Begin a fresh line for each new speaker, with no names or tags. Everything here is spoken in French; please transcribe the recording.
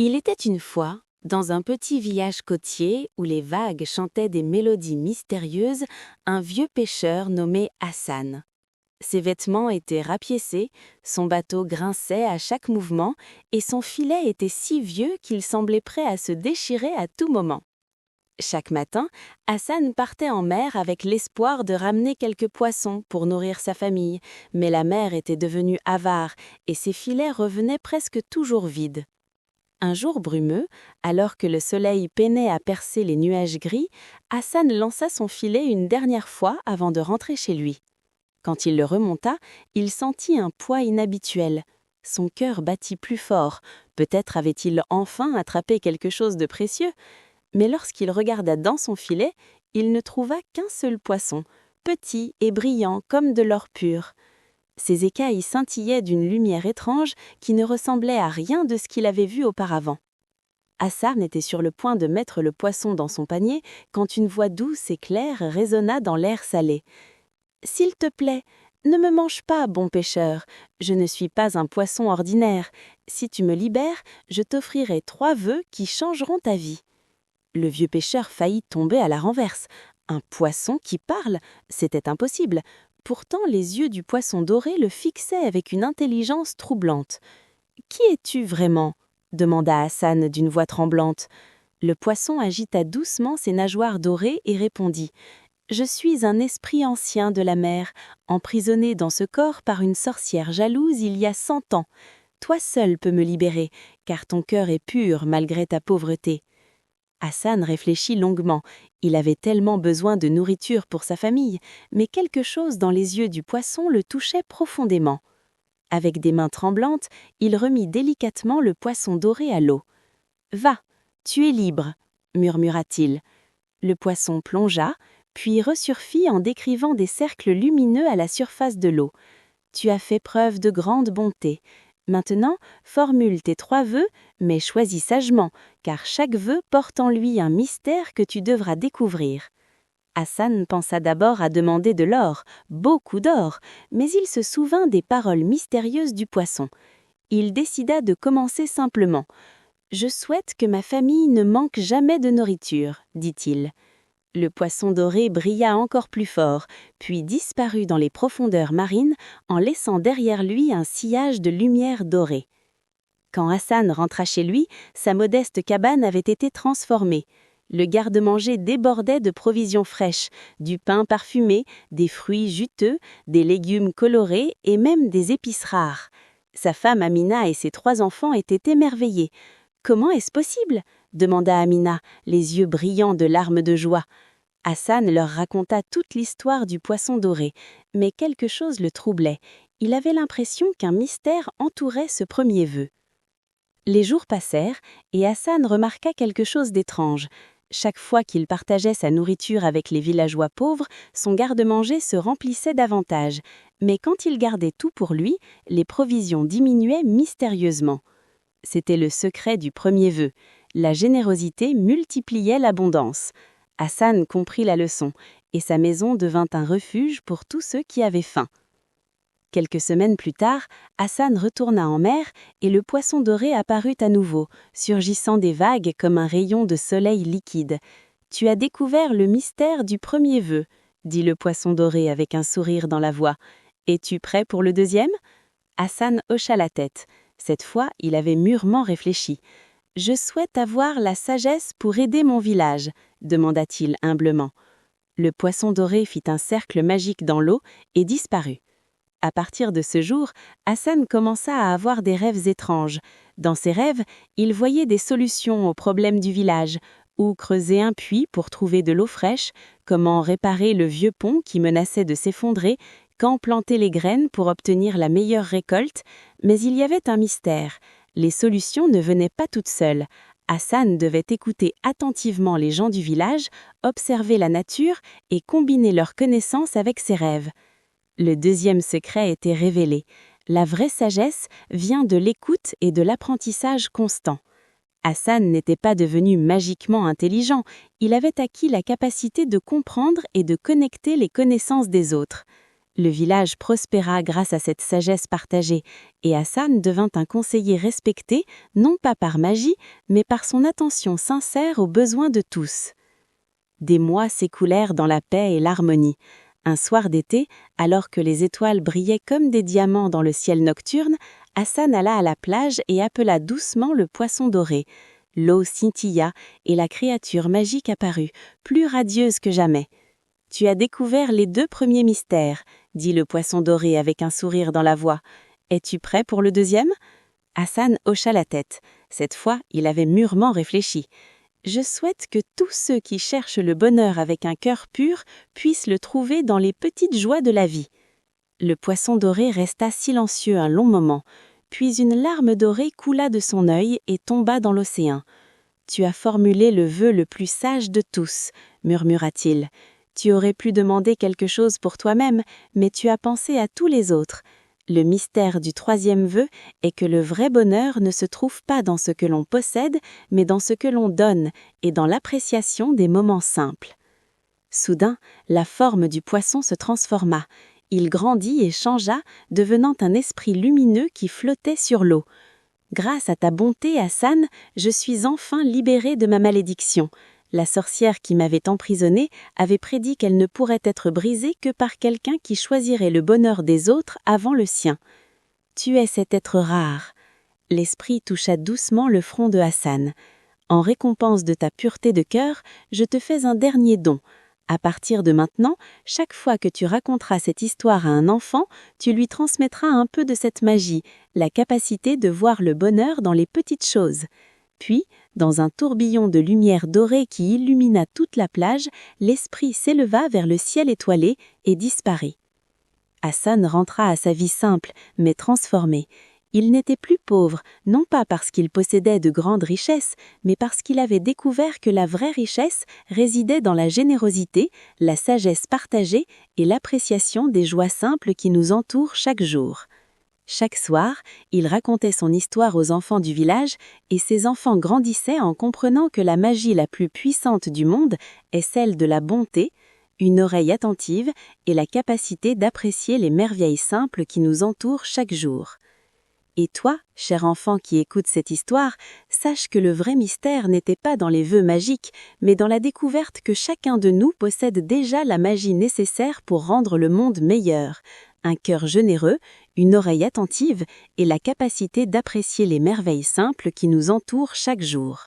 Il était une fois, dans un petit village côtier où les vagues chantaient des mélodies mystérieuses, un vieux pêcheur nommé Hassan. Ses vêtements étaient rapiécés, son bateau grinçait à chaque mouvement et son filet était si vieux qu'il semblait prêt à se déchirer à tout moment. Chaque matin, Hassan partait en mer avec l'espoir de ramener quelques poissons pour nourrir sa famille, mais la mer était devenue avare et ses filets revenaient presque toujours vides. Un jour brumeux, alors que le soleil peinait à percer les nuages gris, Hassan lança son filet une dernière fois avant de rentrer chez lui. Quand il le remonta, il sentit un poids inhabituel. Son cœur battit plus fort. Peut-être avait-il enfin attrapé quelque chose de précieux. Mais lorsqu'il regarda dans son filet, il ne trouva qu'un seul poisson, petit et brillant comme de l'or pur. Ses écailles scintillaient d'une lumière étrange qui ne ressemblait à rien de ce qu'il avait vu auparavant. Hassan était sur le point de mettre le poisson dans son panier quand une voix douce et claire résonna dans l'air salé. « S'il te plaît, ne me mange pas, bon pêcheur. Je ne suis pas un poisson ordinaire. Si tu me libères, je t'offrirai 3 vœux qui changeront ta vie. » Le vieux pêcheur faillit tomber à la renverse. Un poisson qui parle, c'était impossible. Pourtant, les yeux du poisson doré le fixaient avec une intelligence troublante. « Qui es-tu vraiment » demanda Hassan d'une voix tremblante. Le poisson agita doucement ses nageoires dorées et répondit « Je suis un esprit ancien de la mer, emprisonné dans ce corps par une sorcière jalouse il y a 100 ans. Toi seul peux me libérer, car ton cœur est pur malgré ta pauvreté. » Hassan réfléchit longuement. Il avait tellement besoin de nourriture pour sa famille, mais quelque chose dans les yeux du poisson le touchait profondément. Avec des mains tremblantes, il remit délicatement le poisson doré à l'eau. « Va, tu es libre » murmura-t-il. Le poisson plongea, puis ressurgit en décrivant des cercles lumineux à la surface de l'eau. « Tu as fait preuve de grande bonté. Maintenant, formule tes 3 vœux, mais choisis sagement, car chaque vœu porte en lui un mystère que tu devras découvrir. » Hassan pensa d'abord à demander de l'or, beaucoup d'or, mais il se souvint des paroles mystérieuses du poisson. Il décida de commencer simplement. « Je souhaite que ma famille ne manque jamais de nourriture, » dit-il. Le poisson doré brilla encore plus fort, puis disparut dans les profondeurs marines en laissant derrière lui un sillage de lumière dorée. Quand Hassan rentra chez lui, sa modeste cabane avait été transformée. Le garde-manger débordait de provisions fraîches, du pain parfumé, des fruits juteux, des légumes colorés et même des épices rares. Sa femme Amina et ses 3 enfants étaient émerveillés. « Comment est-ce possible ?» demanda Amina, les yeux brillants de larmes de joie. Hassan leur raconta toute l'histoire du poisson doré, mais quelque chose le troublait. Il avait l'impression qu'un mystère entourait ce premier vœu. Les jours passèrent et Hassan remarqua quelque chose d'étrange. Chaque fois qu'il partageait sa nourriture avec les villageois pauvres, son garde-manger se remplissait davantage. Mais quand il gardait tout pour lui, les provisions diminuaient mystérieusement. C'était le secret du premier vœu. La générosité multipliait l'abondance. Hassan comprit la leçon, et sa maison devint un refuge pour tous ceux qui avaient faim. Quelques semaines plus tard, Hassan retourna en mer et le poisson doré apparut à nouveau, surgissant des vagues comme un rayon de soleil liquide. « Tu as découvert le mystère du premier vœu, » dit le poisson doré avec un sourire dans la voix. « Es-tu prêt pour le deuxième ?» Hassan hocha la tête. Cette fois, il avait mûrement réfléchi. « Je souhaite avoir la sagesse pour aider mon village » demanda-t-il humblement. Le poisson doré fit un cercle magique dans l'eau et disparut. À partir de ce jour, Hassan commença à avoir des rêves étranges. Dans ses rêves, il voyait des solutions aux problèmes du village, ou creuser un puits pour trouver de l'eau fraîche, comment réparer le vieux pont qui menaçait de s'effondrer, quand planter les graines pour obtenir la meilleure récolte. Mais il y avait un mystère. Les solutions ne venaient pas toutes seules. Hassan devait écouter attentivement les gens du village, observer la nature et combiner leurs connaissances avec ses rêves. Le deuxième secret était révélé. La vraie sagesse vient de l'écoute et de l'apprentissage constant. Hassan n'était pas devenu magiquement intelligent, il avait acquis la capacité de comprendre et de connecter les connaissances des autres. Le village prospéra grâce à cette sagesse partagée, et Hassan devint un conseiller respecté, non pas par magie, mais par son attention sincère aux besoins de tous. Des mois s'écoulèrent dans la paix et l'harmonie. Un soir d'été, alors que les étoiles brillaient comme des diamants dans le ciel nocturne, Hassan alla à la plage et appela doucement le poisson doré. L'eau scintilla et la créature magique apparut, plus radieuse que jamais. « Tu as découvert les 2 premiers mystères », dit le poisson doré avec un sourire dans la voix. « Es-tu prêt pour le 2e » Hassan hocha la tête. Cette fois, il avait mûrement réfléchi. « Je souhaite que tous ceux qui cherchent le bonheur avec un cœur pur puissent le trouver dans les petites joies de la vie. » Le poisson doré resta silencieux un long moment, puis une larme dorée coula de son œil et tomba dans l'océan. « Tu as formulé le vœu le plus sage de tous, » murmura-t-il. « Tu aurais pu demander quelque chose pour toi-même, mais tu as pensé à tous les autres. Le mystère du 3e vœu est que le vrai bonheur ne se trouve pas dans ce que l'on possède, mais dans ce que l'on donne et dans l'appréciation des moments simples. » Soudain, la forme du poisson se transforma. Il grandit et changea, devenant un esprit lumineux qui flottait sur l'eau. « Grâce à ta bonté, Hassan, je suis enfin libérée de ma malédiction. La sorcière qui m'avait emprisonnée avait prédit qu'elle ne pourrait être brisée que par quelqu'un qui choisirait le bonheur des autres avant le sien. Tu es cet être rare. » L'esprit toucha doucement le front de Hassan. « En récompense de ta pureté de cœur, je te fais un dernier don. À partir de maintenant, chaque fois que tu raconteras cette histoire à un enfant, tu lui transmettras un peu de cette magie, la capacité de voir le bonheur dans les petites choses. » Puis, dans un tourbillon de lumière dorée qui illumina toute la plage, l'esprit s'éleva vers le ciel étoilé et disparut. Hassan rentra à sa vie simple, mais transformée. Il n'était plus pauvre, non pas parce qu'il possédait de grandes richesses, mais parce qu'il avait découvert que la vraie richesse résidait dans la générosité, la sagesse partagée et l'appréciation des joies simples qui nous entourent chaque jour. Chaque soir, il racontait son histoire aux enfants du village et ces enfants grandissaient en comprenant que la magie la plus puissante du monde est celle de la bonté, une oreille attentive et la capacité d'apprécier les merveilles simples qui nous entourent chaque jour. Et toi, cher enfant qui écoute cette histoire, sache que le vrai mystère n'était pas dans les vœux magiques, mais dans la découverte que chacun de nous possède déjà la magie nécessaire pour rendre le monde meilleur. Un cœur généreux, une oreille attentive et la capacité d'apprécier les merveilles simples qui nous entourent chaque jour.